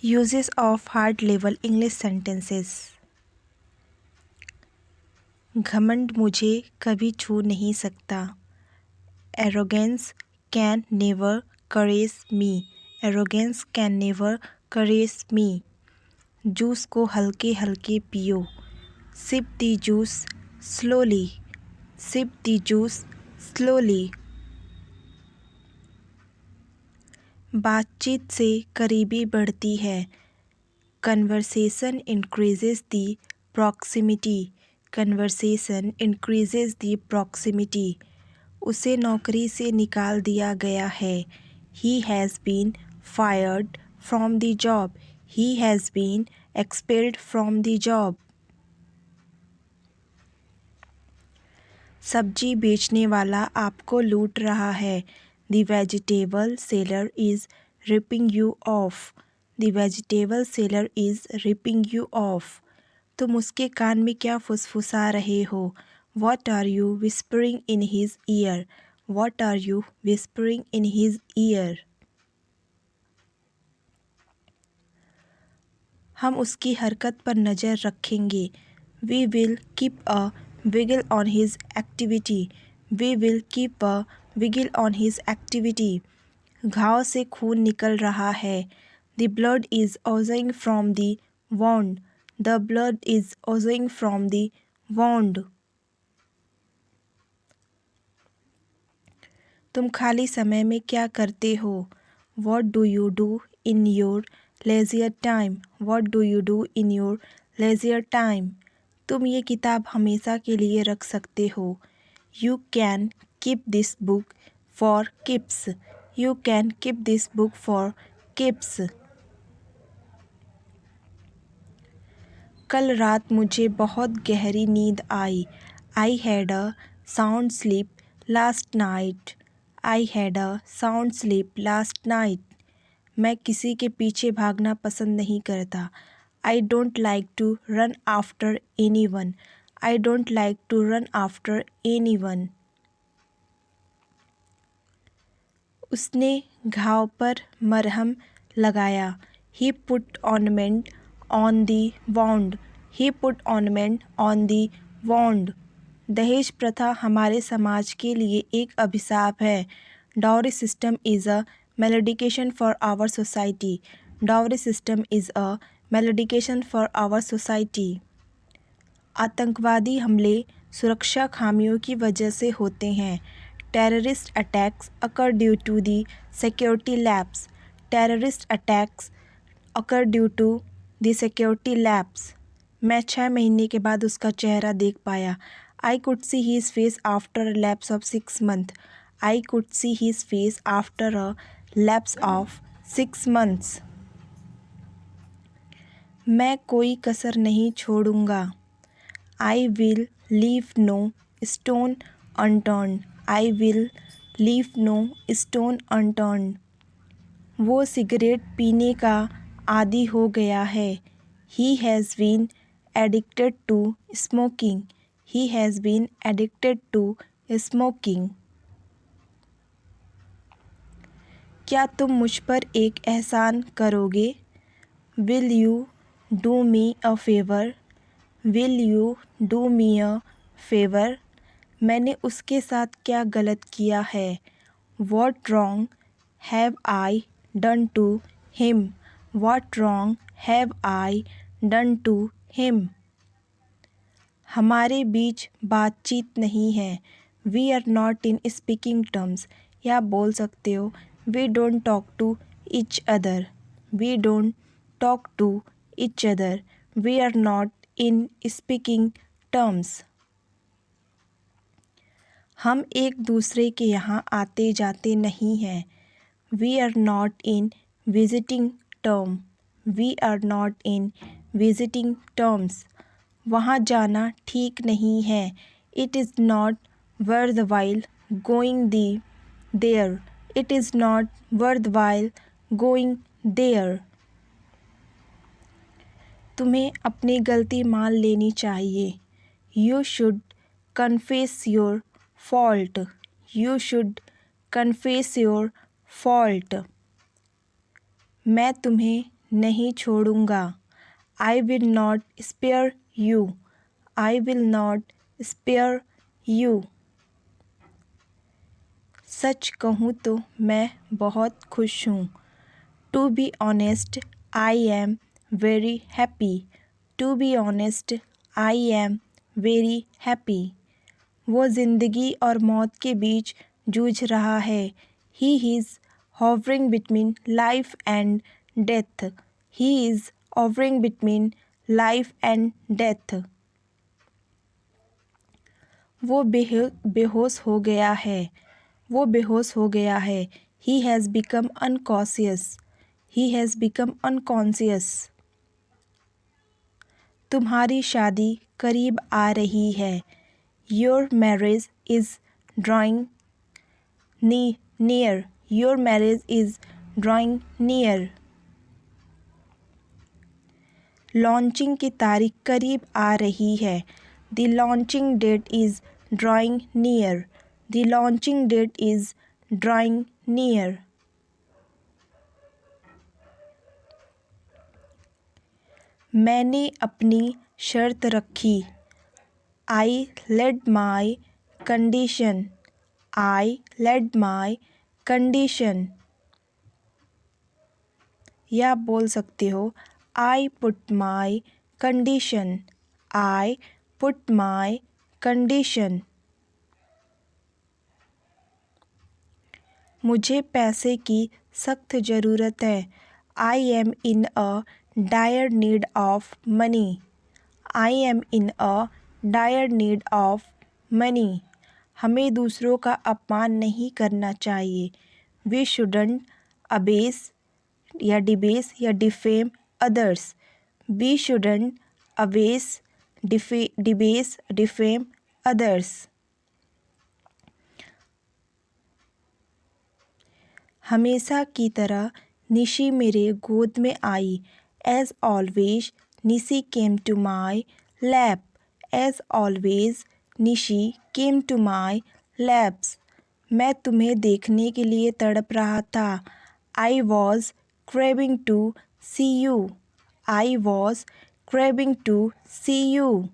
Uses of hard level English sentences. घमंड मुझे कभी छू नहीं सकता. Arrogance can never caress me. Arrogance can never caress me. Juice को हल्के हल्के पियो. Sip the juice slowly. Sip the juice slowly. बातचीत से करीबी बढ़ती है. Conversation increases the proximity. Conversation increases the proximity. उसे नौकरी से निकाल दिया गया है. He has been fired from the job. He has been expelled from the job. सब्जी बेचने वाला आपको लूट रहा है. The vegetable seller is ripping you off. The vegetable seller is ripping you off. तुम उसके कान में क्या फुसफुसा रहे हो? What are you whispering in his ear? What are you whispering in his ear? हम उसकी हरकत पर नज़र रखेंगे. We will keep a wiggle on his activity. We will keep a wiggle on his activity. घाव से खून निकल रहा है. The blood is oozing from the wound. The blood is oozing from the wound. तुम खाली समय में क्या करते हो? What do you do in your leisure time? What do you do in your leisure time? तुम ये किताब हमेशा के लिए रख सकते हो. You can keep this book for keeps. You can keep this book for keeps. कल रात मुझे बहुत गहरी नींद आई. I had a sound sleep last night. I had a sound sleep last night. मैं किसी के पीछे भागना पसंद नहीं करता. I don't like to run after anyone. I don't like to run after anyone. उसने घाव पर मरहम लगाया. He put ointment on the wound. He put ointment on the wound. दहेज प्रथा हमारे समाज के लिए एक अभिशाप है. Dowry system is a malediction for our society. Dowry system is a malediction for our society. आतंकवादी हमले सुरक्षा खामियों की वजह से होते हैं. Terrorist attacks occur due to the security lapse. Terrorist attacks occur due to the security lapse. मैं 6 महीने के बाद उसका चेहरा देख पाया. I could see his face after a lapse of 6 months. I could see his face after a lapse of 6 months. मैं कोई कसर नहीं छोड़ूंगा. I will leave no stone unturned. I will leave no stone unturned. वो cigarette पीने का आदी हो गया है. He has been addicted to smoking. He has been addicted to smoking. क्या तुम मुझ पर एक एहसान करोगे? Will you do me a favor? Will you do me a favor? मैंने उसके साथ क्या गलत किया है? What wrong have I done to him? What wrong have I done to him? हमारे बीच बातचीत नहीं है. We are not in speaking terms. या बोल सकते हो We don't talk to each other. We don't talk to each other. We are not in speaking terms. हम एक दूसरे के यहाँ आते जाते नहीं हैं. We are not in visiting term. We are not in visiting terms. वहाँ जाना ठीक नहीं है. It is not worthwhile going there. It is not worthwhile going there. तुम्हें अपनी गलती मान लेनी चाहिए. You should confess your fault. You should confess your fault. मैं तुम्हें नहीं छोड़ूंगा। I will not spare you. I will not spare you. सच कहूँ तो मैं बहुत खुश हूँ। To be honest, I am very happy. To be honest, I am very happy. वो ज़िंदगी और मौत के बीच जूझ रहा है। He is hovering between life and death. He is hovering between life and death. वो बेहोश हो गया है। वो बेहोश हो गया है। He has become unconscious. He has become unconscious. तुम्हारी शादी करीब आ रही है। Your marriage is drawing near. Your marriage is drawing near. Launching की तारीख करीब आ रही है। The launching date is drawing near. The launching date is drawing near. मैंने अपनी शर्त रखी। I laid my condition. I laid my condition. या आप बोल सकते हो I put my condition. I put my condition. मुझे पैसे की सख्त ज़रूरत है। I am in a dire need of money. I am in a dire need of money. हमें दूसरों का अपमान नहीं करना चाहिए। We shouldn't abase या debase या defame others. We shouldn't abase, debase, defame others. हमेशा की तरह निशी मेरे गोद में आई। As always, Nishi came to my lap. As always, Nishi came to my laps. मैं तुम्हें देखने के लिए तड़प रहा था। I was craving to see you. I was craving to see you.